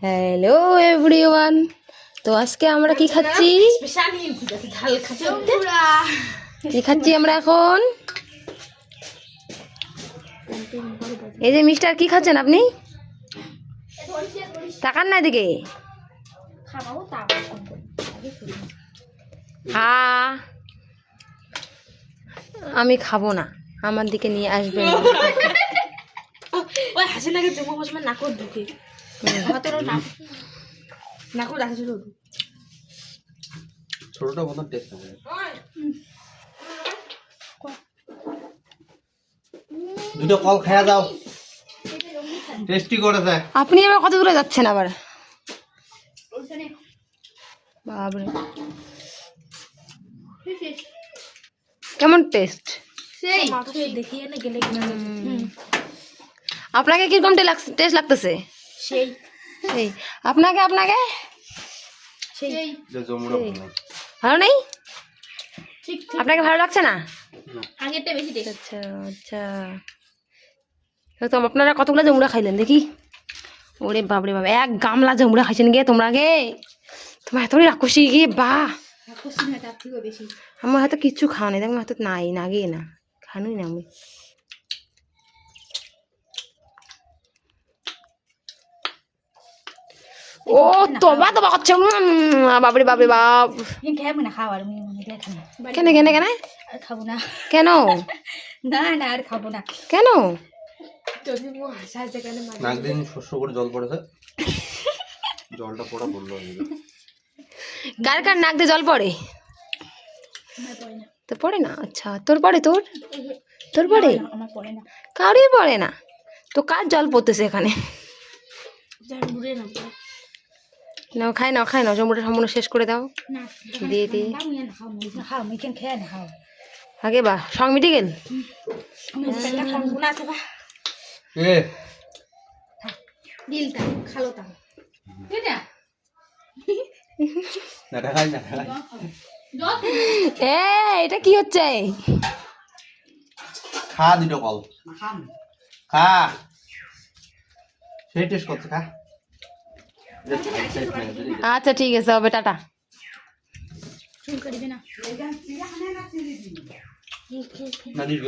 Hello everyone, তো আজকে আমরা কি খাচ্ছি? কি খাচ্ছি আমরা এখন? এই যে মিস্টার, কি খাচ্ছেন আপনি? তাকান না এদিকে। হ্যাঁ, আমি খাবো না, আমার দিকে নিয়ে আসবেন না। ওই হাসি লাগে জমা বসবে নাকর ঢুকে হাতের নাকর রাখছিল ছোটটা মতন টেস্ট হবে। দুটো কল খেয়া দাও, টেস্টি করে দেয়। আপনি আবার কত দূরে যাচ্ছেন আবার? বাবরে, কেমন টেস্ট? সেই দেখিয়ে না গেলে আপনাকে কিরকম টেস্ট লাগতেছে? সেই সেই আপনাকে আপনাকে সেই যে জমুরা ভালো। ভালো নেই? ঠিক আপনাকে ভালো লাগছে না? আগেরটা বেশি টেস্ট। আচ্ছা আচ্ছা, তো আপনারা কতগুলো জমুরা খাইলেন দেখি? ওরে বাবরে বাবা, এক গামলা জমুরা খাইছেন গে তোমরা গে? তোমার এতই রাক্ষসী গে, বাহ! খুশি না তার থেকেও বেশি। আমার হাতে কিচ্ছু খাওয়া নেই, আমার হাতে নাই না গে, না খানুই না আমি। ও তোবা তোবা করছে, বাবরে বাবরে বাপ! খেয়ে না খাওয়ার দেখেন কেন কেন কেন আর খাবো না কেন না না আর খাবো না কেন? নাক দিন শস্য করে জল পড়েছে, জলটা পড়া বললো। কার কার নাক দিয়ে জল পড়ে? তো পড়ে না? আচ্ছা, তোর পড়ে? তোর তোর পড়ে? আমার পড়ে না কারই পড়ে না তো কার জল পড়তেছে এখানে? বুড়ে না নাও, খাই নাও, খাই নাও, জমুটা সম্পূর্ণ শেষ করে দাও। না দিয়ে দিয়ে খাও মিকেন খেয়ে না খাও আগে বা সং মিটে গেল। খাবো না আছে বা এ দিলটা খালো তা এটা না দেখাই না দেখাই। এ এটা কি হচ্ছে? খা দুটো কল, খা। সেই টেস্ট করছে, খা। আচ্ছা ঠিক আছে, হবে, টাটা। চুল কাটবে না না দিস